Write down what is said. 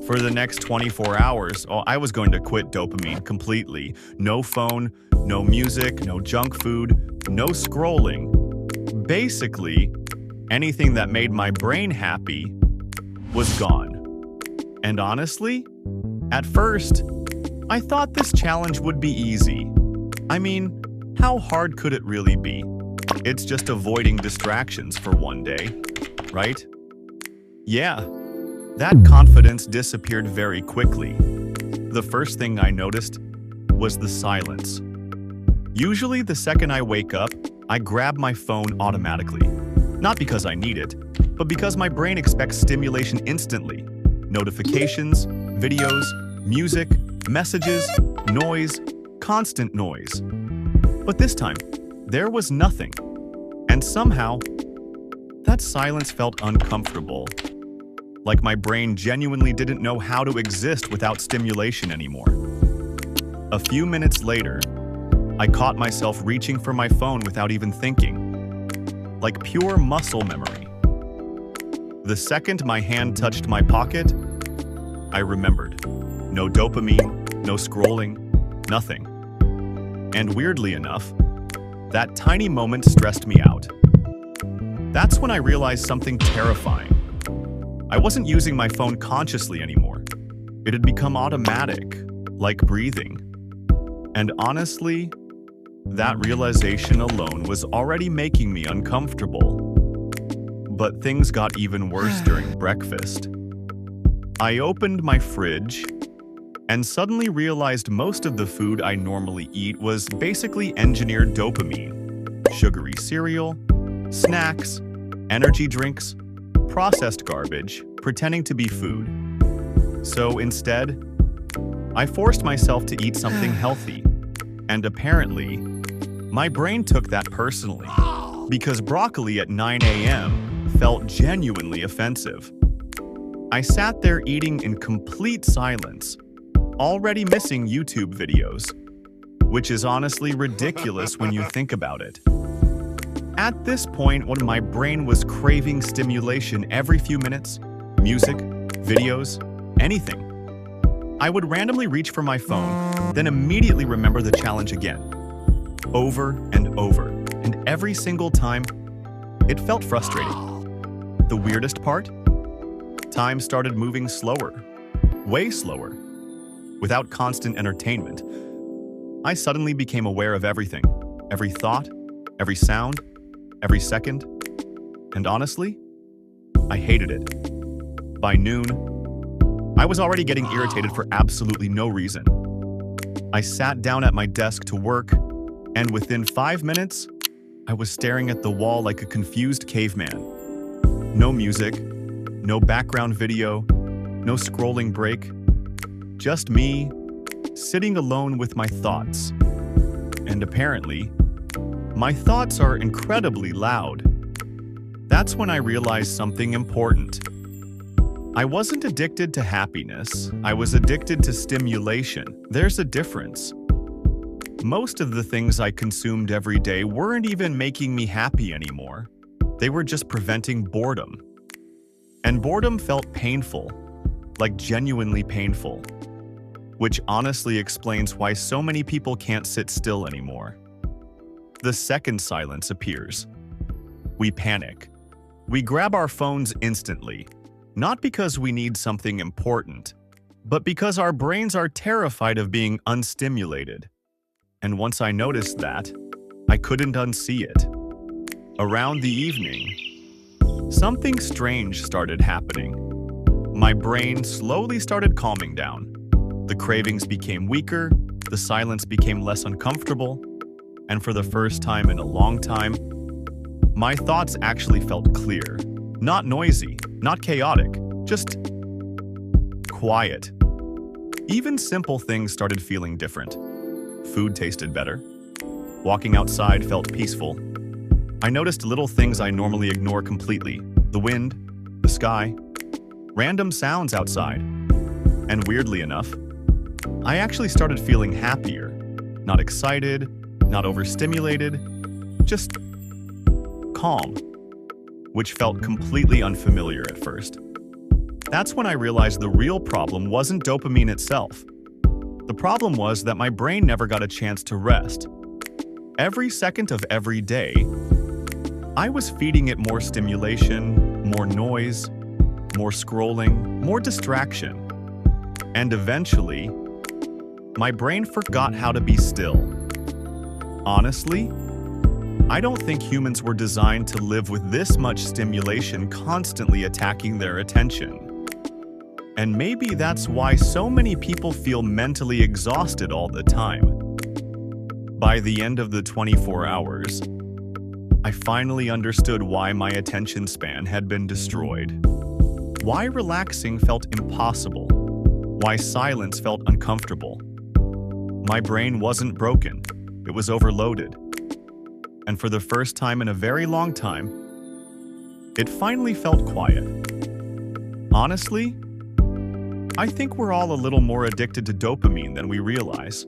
For the next 24 hours, I was going to quit dopamine completely. No phone, no music, no junk food, no scrolling. Basically, anything that made my brain happy was gone. And honestly, at first, I thought this challenge would be easy. I mean, how hard could it really be? It's just avoiding distractions for one day, right? Yeah. That confidence disappeared very quickly. The first thing I noticed was the silence. Usually, the second I wake up, I grab my phone automatically. Not because I need it, but because my brain expects stimulation instantly. Notifications, videos, music, messages, noise, constant noise. But this time, there was nothing. And somehow, that silence felt uncomfortable. Like my brain genuinely didn't know how to exist without stimulation anymore. A few minutes later, I caught myself reaching for my phone without even thinking, like pure muscle memory. The second my hand touched my pocket, I remembered. No dopamine, no scrolling, nothing. And weirdly enough, that tiny moment stressed me out. That's when I realized something terrifying. I wasn't using my phone consciously anymore. It had become automatic, like breathing. And honestly, that realization alone was already making me uncomfortable. But things got even worse during breakfast. I opened my fridge and suddenly realized most of the food I normally eat was basically engineered dopamine. Sugary cereal, snacks, energy drinks, processed garbage, pretending to be food. So instead, I forced myself to eat something healthy. And apparently, my brain took that personally, because broccoli at 9 a.m. felt genuinely offensive. I sat there eating in complete silence, already missing YouTube videos, which is honestly ridiculous when you think about it. At this point, when my brain was craving stimulation every few minutes, music, videos, anything, I would randomly reach for my phone, then immediately remember the challenge again. Over and over, and every single time, it felt frustrating. The weirdest part? Time started moving slower, way slower. Without constant entertainment, I suddenly became aware of everything, every thought, every sound, every second, and honestly, I hated it. By noon, I was already getting irritated for absolutely no reason. I sat down at my desk to work, and within 5 minutes, I was staring at the wall like a confused caveman. No music, no background video, no scrolling break, just me, sitting alone with my thoughts. And apparently, my thoughts are incredibly loud. That's when I realized something important. I wasn't addicted to happiness. I was addicted to stimulation. There's a difference. Most of the things I consumed every day weren't even making me happy anymore. They were just preventing boredom. And boredom felt painful, like genuinely painful, which honestly explains why so many people can't sit still anymore. The second silence appears. We panic. We grab our phones instantly, not because we need something important, but because our brains are terrified of being unstimulated. And once I noticed that, I couldn't unsee it. Around the evening, something strange started happening. My brain slowly started calming down. The cravings became weaker, the silence became less uncomfortable, and for the first time in a long time, my thoughts actually felt clear. Not noisy, not chaotic, just quiet. Even simple things started feeling different. Food tasted better. Walking outside felt peaceful. I noticed little things I normally ignore completely. The wind, the sky, random sounds outside. And weirdly enough, I actually started feeling happier. Not excited, not overstimulated, just calm, which felt completely unfamiliar at first. That's when I realized the real problem wasn't dopamine itself. The problem was that my brain never got a chance to rest. Every second of every day, I was feeding it more stimulation, more noise, more scrolling, more distraction. And eventually, my brain forgot how to be still. Honestly, I don't think humans were designed to live with this much stimulation constantly attacking their attention. And maybe that's why so many people feel mentally exhausted all the time. By the end of the 24 hours, I finally understood why my attention span had been destroyed. Why relaxing felt impossible. Why silence felt uncomfortable. My brain wasn't broken, it was overloaded. And for the first time in a very long time, it finally felt quiet. Honestly, I think we're all a little more addicted to dopamine than we realize.